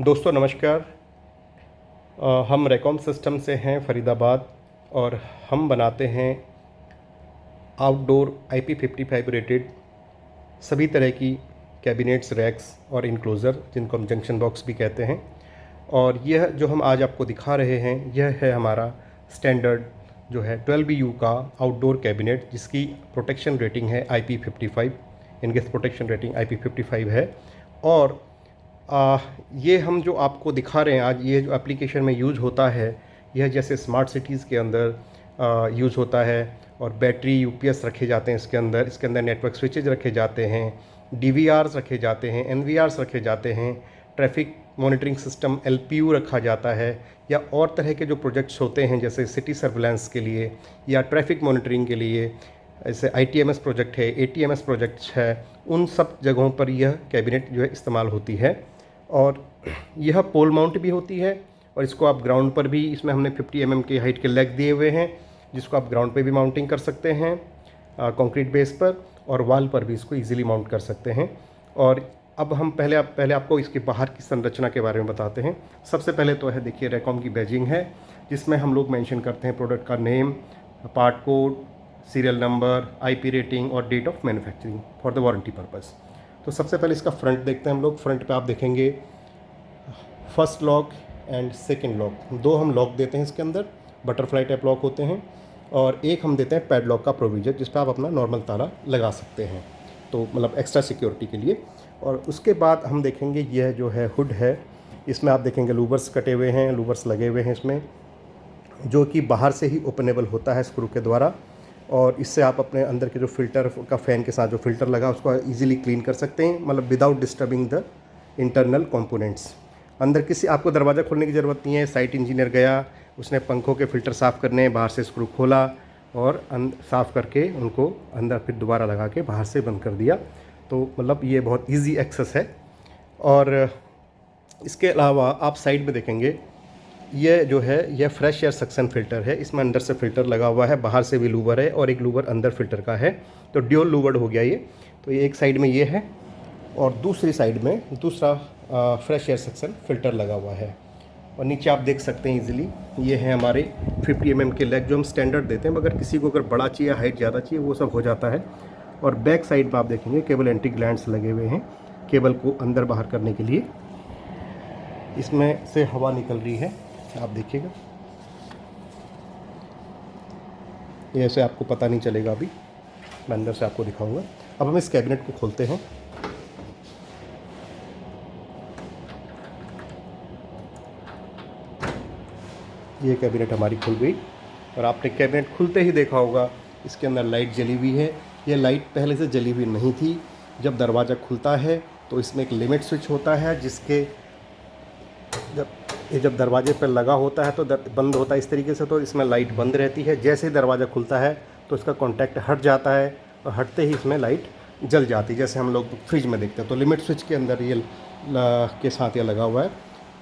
दोस्तों नमस्कार। हम रेकॉम सिस्टम से हैं फरीदाबाद और हम बनाते हैं आउटडोर IP55 रेटेड सभी तरह की कैबिनेट्स, रैक्स और इनक्लोज़र, जिनको हम जंक्शन बॉक्स भी कहते हैं। और यह जो हम आज आपको दिखा रहे हैं यह है हमारा स्टैंडर्ड जो है 12BU का आउटडोर कैबिनेट, जिसकी प्रोटेक्शन रेटिंग है IP55, इनगेस प्रोटेक्शन रेटिंग IP55 है। और ये हम जो आपको दिखा रहे हैं आज, ये जो एप्लीकेशन में यूज़ होता है यह जैसे स्मार्ट सिटीज़ के अंदर यूज़ होता है। और बैटरी UPS रखे जाते हैं इसके अंदर नेटवर्क स्विचेज रखे जाते हैं, DVRs रखे जाते हैं, NVRs रखे जाते हैं, ट्रैफिक मॉनिटरिंग सिस्टम LPU रखा जाता है, या और तरह के जो प्रोजेक्ट्स होते हैं जैसे सिटी सर्विलेंस के लिए या ट्रैफिक मॉनिटरिंग के लिए, ऐसे ITMS प्रोजेक्ट है, ATMS प्रोजेक्ट्स है, उन सब जगहों पर यह कैबिनेट जो है इस्तेमाल होती है। और यह पोल माउंट भी होती है और इसको आप ग्राउंड पर भी, इसमें हमने 50 mm के हाइट के लेग दिए हुए हैं जिसको आप ग्राउंड पे भी माउंटिंग कर सकते हैं कंक्रीट बेस पर, और वॉल पर भी इसको इजीली माउंट कर सकते हैं। और अब हम पहले आपको इसके बाहर की संरचना के बारे में बताते हैं। सबसे पहले तो है, देखिए, रेकॉम की बैजिंग है जिसमें हम लोग मेंशन करते हैं प्रोडक्ट का name, part code, serial number, IP rating और date of manufacturing for the warranty purpose. तो सबसे पहले इसका फ्रंट देखते हैं हम लोग। फ्रंट पे आप देखेंगे first lock and second lock, दो हम लॉक देते हैं इसके अंदर, बटरफ्लाई टाइप लॉक होते हैं, और एक हम देते हैं पैडलॉक का प्रोविजन जिस पर आप अपना नॉर्मल ताला लगा सकते हैं, तो मतलब एक्स्ट्रा सिक्योरिटी के लिए। और उसके बाद हम देखेंगे यह जो है हुड है, इसमें आप देखेंगे लूवर्स कटे हुए हैं, लूवर्स लगे हुए हैं इसमें, जो कि बाहर से ही ओपनेबल होता है स्क्रू के द्वारा। और इससे आप अपने अंदर के जो फ़िल्टर का फ़ैन के साथ जो फ़िल्टर लगा उसको इजीली क्लीन कर सकते हैं, मतलब without disturbing the internal components. अंदर किसी आपको दरवाज़ा खोलने की ज़रूरत नहीं है। साइट इंजीनियर गया, उसने पंखों के फ़िल्टर साफ़ करने, बाहर से स्क्रू खोला और साफ़ करके उनको अंदर फिर दोबारा लगा के बाहर से बंद कर दिया। तो मतलब ये बहुत ईजी एक्सेस है। और इसके अलावा आप साइड में देखेंगे ये जो है यह फ्रेश एयर सक्शन फ़िल्टर है। इसमें अंदर से फ़िल्टर लगा हुआ है, बाहर से भी लूवर है और एक लूवर अंदर फ़िल्टर का है, तो ड्यूल लूवर्ड हो गया ये। तो ये एक साइड में ये है और दूसरी साइड में दूसरा फ्रेश एयर सक्शन फ़िल्टर लगा हुआ है। और नीचे आप देख सकते हैं इजीली, ये है हमारे 50 mm के लेग जो हम स्टैंडर्ड देते हैं, मगर किसी को अगर बड़ा चाहिए, हाइट ज़्यादा चाहिए, वो सब हो जाता है। और बैक साइड पर आप देखेंगे केबल एंट्री ग्लैंड्स लगे हुए हैं केबल को अंदर बाहर करने के लिए। इसमें से हवा निकल रही है, आप देखिएगा, ये ऐसे आपको पता नहीं चलेगा, अभी मैं अंदर से आपको दिखाऊंगा। अब हम इस कैबिनेट को खोलते हैं। ये कैबिनेट हमारी खुल गई और आपने कैबिनेट खुलते ही देखा होगा इसके अंदर लाइट जली हुई है। ये लाइट पहले से जली हुई नहीं थी। जब दरवाज़ा खुलता है तो इसमें एक लिमिट स्विच होता है, जिसके जब दरवाजे पर लगा होता है तो बंद होता है इस तरीके से, तो इसमें लाइट बंद रहती है। जैसे ही दरवाज़ा खुलता है तो इसका कॉन्टैक्ट हट जाता है और हटते ही इसमें लाइट जल जाती है, जैसे हम लोग फ्रिज में देखते हैं। तो लिमिट स्विच के अंदर ये के साथ ये लगा हुआ है,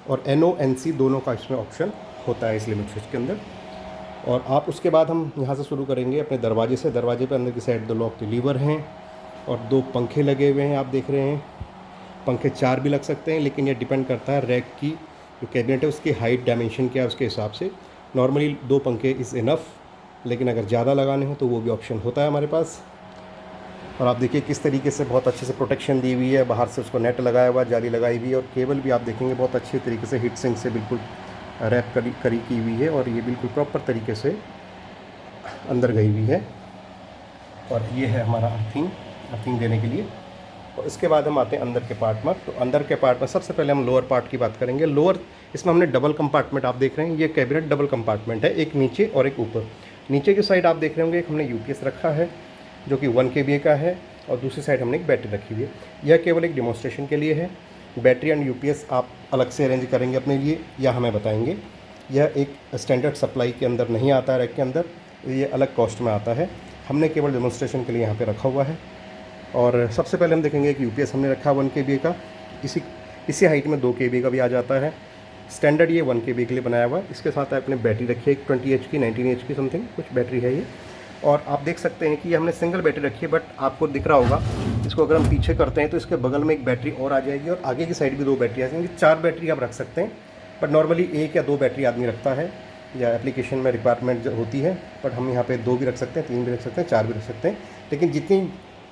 और NO NC दोनों का इसमें ऑप्शन होता है इस लिमिट स्विच के अंदर। और आप उसके बाद हम यहाँ से शुरू करेंगे अपने दरवाजे से। दरवाजे पर अंदर की साइड 2 लॉक के लीवर हैं और 2 पंखे लगे हुए हैं, आप देख रहे हैं। पंखे 4 भी लग सकते हैं, लेकिन ये डिपेंड करता है रैक की जो कैबिनेट है उसकी हाइट डायमेंशन क्या है उसके हिसाब से। नॉर्मली 2 पंखे इज़ इनफ, लेकिन अगर ज़्यादा लगाने हो तो वो भी ऑप्शन होता है हमारे पास। और आप देखिए किस तरीके से बहुत अच्छे से प्रोटेक्शन दी हुई है, बाहर से उसको नेट लगाया हुआ, जाली लगाई हुई है, और केबल भी आप देखेंगे बहुत अच्छे तरीके से हीट सिंक से बिल्कुल रैप करी की हुई है, और ये बिल्कुल प्रॉपर तरीके से अंदर गई हुई है। और ये है हमारा अर्थिंग देने के लिए। और इसके बाद हम आते हैं अंदर के पार्ट में। तो अंदर के पार्ट में सबसे पहले हम लोअर पार्ट की बात करेंगे। लोअर, इसमें हमने डबल कंपार्टमेंट, आप देख रहे हैं ये कैबिनेट डबल कंपार्टमेंट है, एक नीचे और एक ऊपर। नीचे की साइड आप देख रहे होंगे एक हमने UPS रखा है जो कि 1 kVA का है, और दूसरी साइड हमने एक बैटरी रखी हुई है। यह केवल एक डिमॉन्स्ट्रेशन के लिए है। बैटरी एंड UPS आप अलग से अरेंज करेंगे अपने लिए या हमें बताएंगे। यह एक स्टैंडर्ड सप्लाई के अंदर नहीं आता है, रैक के अंदर, ये अलग कॉस्ट में आता है। हमने केवल डिमॉन्स्ट्रेशन के लिए यहाँ पे रखा हुआ है। और सबसे पहले हम देखेंगे कि UPS हमने रखा 1 kVA का, इसी हाइट में 2 kVA का भी आ जाता है। स्टैंडर्ड ये 1 kVA के लिए बनाया हुआ है। इसके साथ आपने बैटरी रखी है, एक 20 HP 19 HP समथिंग कुछ बैटरी है ये। और आप देख सकते हैं कि ये हमने सिंगल बैटरी रखी है, बट आपको दिख रहा होगा इसको अगर हम पीछे करते हैं तो इसके बगल में एक बैटरी और आ जाएगी और आगे की साइड भी 2 बैटरी आ जाएंगी। 4 बैटरी आप रख सकते हैं, बट नॉर्मली 1 या 2 बैटरी आदमी रखता है या एप्लीकेशन में रिक्वायरमेंट होती है। बट हम यहाँ पे 2 भी रख सकते हैं, 3 भी रख सकते हैं, 4 भी रख सकते हैं। लेकिन जितनी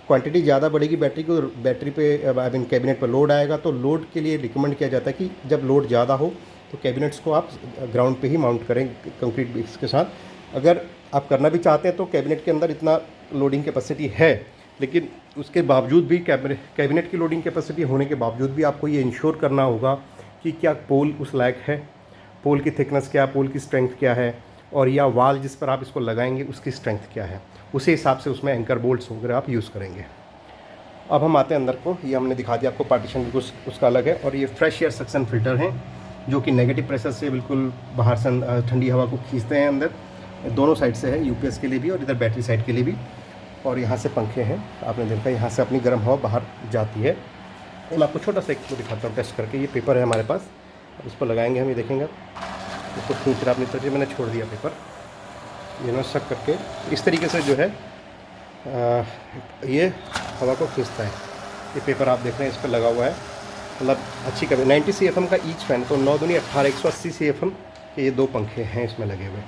क्वांटिटी ज़्यादा बढ़ेगी बैटरी पे आई मीन कैबिनेट पर लोड आएगा, तो लोड के लिए रिकमेंड किया जाता है कि जब लोड ज़्यादा हो तो कैबिनेट्स को आप ग्राउंड पे ही माउंट करें कंक्रीट बेस के साथ। अगर आप करना भी चाहते हैं तो कैबिनेट के अंदर इतना लोडिंग कैपेसिटी है, लेकिन उसके बावजूद भी कैबिनेट की लोडिंग कैपेसिटी होने के बावजूद भी आपको ये इंश्योर करना होगा कि क्या पोल उस लायक है, पोल की थिकनेस क्या है, पोल की स्ट्रेंथ क्या है, और या वाल जिस पर आप इसको लगाएंगे उसकी स्ट्रेंथ क्या है। उसी हिसाब से उसमें एंकर बोल्ट्स वगैरह आप यूज़ करेंगे। अब हम आते हैं अंदर को। ये हमने दिखा दिया आपको, पार्टीशन बिल्कुल उसका अलग है। और ये फ्रेश एयर सक्शन फिल्टर हैं जो कि नेगेटिव प्रेशर से बिल्कुल बाहर से ठंडी हवा को खींचते हैं अंदर। दोनों साइड से है, यूपीएस के लिए भी और इधर बैटरी साइड के लिए भी। और यहाँ से पंखे हैं, आपने देखा यहाँ से अपनी गर्म हवा बाहर जाती है। मैं आपको छोटा सा एक दिखाता हूँ टेस्ट करके। ये पेपर है हमारे पास, इस पर लगाएंगे हम, ये देखेंगे इसको खींच रहा अपनी तरफ। मैंने छोड़ दिया पेपर, ये ना शक करके इस तरीके से जो है ये हवा को खींचता है। ये पेपर आप देख रहे हैं इस पर लगा हुआ है, मतलब अच्छी कभी 90 CFM का ईच फैन, तो 9 दूनी 18 180 CFM के ये 2 पंखे हैं इसमें लगे हुए।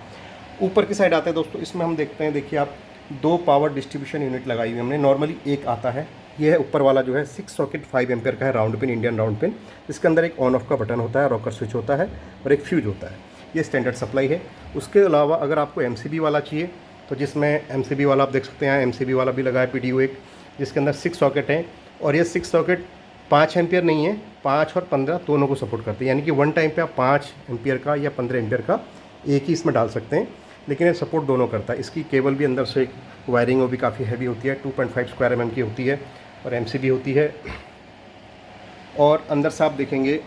ऊपर की साइड आते हैं दोस्तों, इसमें हम देखते हैं, देखिए आप 2 पावर डिस्ट्रीब्यूशन यूनिट लगाई हुई हमने। नॉर्मली एक आता है, ये है ऊपर वाला जो है 6 सॉकेट 5 एम्पेयर का है, round pin, Indian round pin. इसके अंदर एक ऑन ऑफ का बटन होता है, रॉकर स्विच होता है और एक फ्यूज होता है। ये स्टैंडर्ड सप्लाई है। उसके अलावा अगर आपको MCB वाला चाहिए तो जिसमें MCB वाला आप देख सकते हैं, MCB वाला भी लगा है PDU एक, जिसके अंदर 6 सॉकेट हैं। और ये 6 सॉकेट 5 एम्पियर नहीं है, 5 और 15 दोनों को सपोर्ट करते हैं। यानी कि वन टाइम पे आप 5 एम्पियर का या 15 एम्पियर का एक ही इसमें डाल सकते हैं, लेकिन ये सपोर्ट दोनों करता है। इसकी केबल भी अंदर से वायरिंग वो भी काफ़ी हैवी होती है, 2.5 स्क्वायर mm की होती है और MCB होती है। और अंदर से आप देखेंगे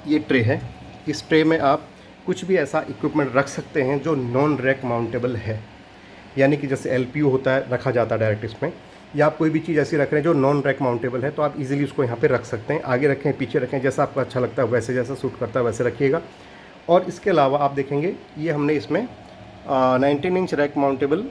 ये ट्रे है, इस ट्रे में आप कुछ भी ऐसा इक्विपमेंट रख सकते हैं जो नॉन रैक माउंटेबल है। यानी कि जैसे LPU होता है, रखा जाता है डायरेक्ट इसमें, या आप कोई भी चीज़ ऐसी रख रहे हैं जो नॉन रैक माउंटेबल है, तो आप इजीली उसको यहाँ पे रख सकते हैं। आगे रखें, पीछे रखें, जैसा आपको अच्छा लगता है वैसे, जैसा सूट करता है वैसे रखिएगा। और इसके अलावा आप देखेंगे ये हमने इसमें 19 इंच रैक माउंटेबल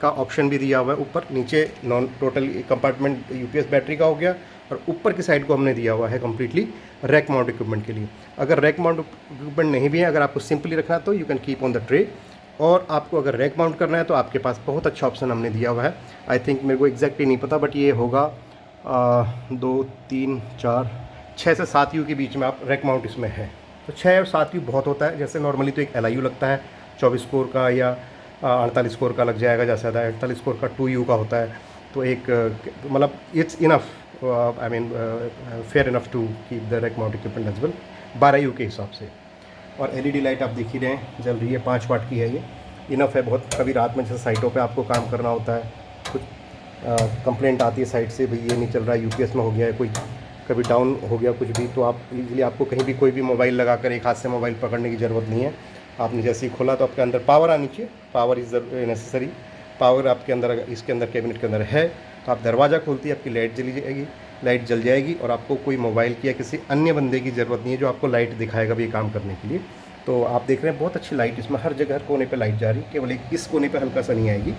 का ऑप्शन भी दिया हुआ है। ऊपर नीचे non total compartment UPS battery का हो गया, और ऊपर की साइड को हमने दिया हुआ है कम्प्लीटली रैक माउंट इक्विपमेंट के लिए। अगर रैक माउंट इक्विपमेंट नहीं भी है, अगर आपको सिंपली रखना है तो you can keep on the tray, और आपको अगर रैक माउंट करना है तो आपके पास बहुत अच्छा ऑप्शन हमने दिया हुआ है। आई थिंक, मेरे को एग्जैक्टली नहीं पता, बट ये होगा 2 3 4 6 से 7 U के बीच में आप रैक माउंट इसमें है। तो 6 और 7 U बहुत होता है। जैसे नॉर्मली तो एक LIU लगता है 24 कोर का या 48 कोर का लग जाएगा, जैसे 48 कोर का 2U का होता है। तो एक मतलब it's enough, I mean fair enough to keep the rack mount equipment as well 12 U के हिसाब से। और LED लाइट आप देख ही रहे हैं, जल रही है, 5 वाट की है, ये इनफ है बहुत। कभी रात में जैसे साइटों पे आपको काम करना होता है, कुछ कंप्लेंट आती है साइट से, भाई ये नहीं चल रहा है, UPS में हो गया है, कोई कभी डाउन हो गया कुछ भी, तो आप इजीली, आपको कहीं भी कोई भी मोबाइल लगाकर एक हाथ से मोबाइल पकड़ने की ज़रूरत नहीं है। आपने जैसे ही खोला तो आपके अंदर पावर आनी चाहिए, पावर इज़ नेसेसरी। पावर आपके अंदर, इसके अंदर कैबिनेट के अंदर है, तो आप दरवाज़ा खोलती है, आपकी लाइट जली जाएगी, लाइट जल जाएगी, और आपको कोई मोबाइल की या किसी अन्य बंदे की ज़रूरत नहीं है जो आपको लाइट दिखाएगा भी ये काम करने के लिए। तो आप देख रहे हैं बहुत अच्छी लाइट, इसमें हर जगह, हर कोने पे लाइट जा रही है, केवल एक इस कोने पे हल्का सा नहीं आएगी,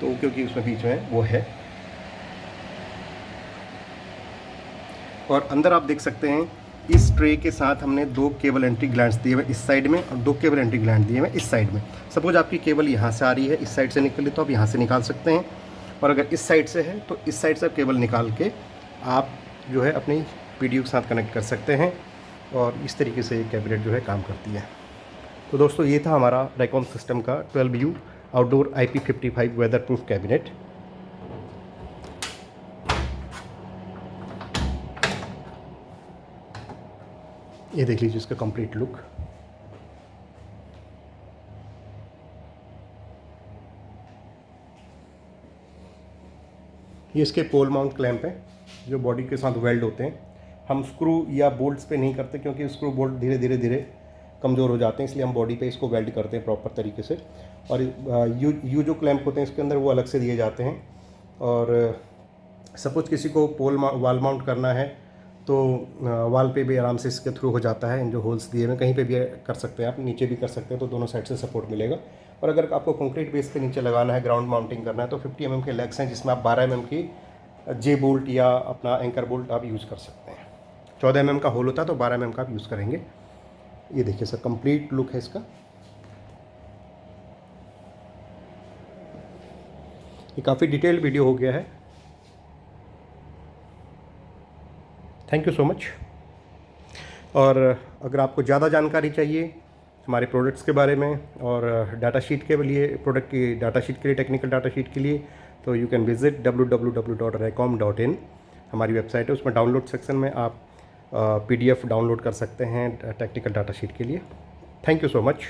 तो क्योंकि उसमें बीच में वो है। और अंदर आप देख सकते हैं इस ट्रे के साथ हमने 2 केबल एंट्री ग्लैंड्स दिए हुए इस साइड में, और 2 केबल एंट्री ग्लैंड दिए हुए इस साइड में। सपोज आपकी केबल यहाँ से आ रही है, इस साइड से निकली, तो आप यहाँ से निकाल सकते हैं, और अगर इस साइड से है तो इस साइड से केबल निकाल के आप जो है अपनी PDU के साथ कनेक्ट कर सकते हैं, और इस तरीके से ये कैबिनेट जो है काम करती है। तो दोस्तों ये था हमारा रैकॉम सिस्टम का 12U outdoor IP55 weather proof cabinet. ये देख लीजिए इसका कंप्लीट लुक। ये इसके पोल माउंट क्लैंप हैं जो बॉडी के साथ वेल्ड होते हैं। हम स्क्रू या बोल्ट्स पे नहीं करते, क्योंकि स्क्रू बोल्ट धीरे धीरे कमज़ोर हो जाते हैं, इसलिए हम बॉडी पे इसको वेल्ड करते हैं प्रॉपर तरीके से। और यू जो क्लैंप होते हैं इसके अंदर वो अलग से दिए जाते हैं। और सपोज किसी को पोल वाल माउंट करना है तो वाल पे भी आराम से इसके थ्रू हो जाता है। इन जो होल्स दिए हुए कहीं पे भी कर सकते हैं, आप नीचे भी कर सकते हैं, तो दोनों साइड से सपोर्ट मिलेगा। और अगर आपको कंक्रीट बेस के नीचे लगाना है, ग्राउंड माउंटिंग करना है, तो 50 mm के लेग्स हैं जिसमें आप 12 mm की जे बोल्ट या अपना एंकर बोल्ट आप यूज़ कर सकते हैं। 14 mm का होल होता है तो 12 mm का आप यूज़ करेंगे। ये देखिए सर, कंप्लीट लुक है इसका। ये काफ़ी डिटेल्ड वीडियो हो गया है। Thank you so much. और अगर आपको ज़्यादा जानकारी चाहिए हमारे प्रोडक्ट्स के बारे में और डाटा शीट के लिए, प्रोडक्ट की डाटा शीट के लिए, टेक्निकल डाटा शीट के लिए, तो यू कैन विज़िट www.raycom.in हमारी वेबसाइट है। उसमें डाउनलोड सेक्शन में आप PDF डाउनलोड कर सकते हैं टेक्निकल डाटा शीट के लिए। Thank you so much.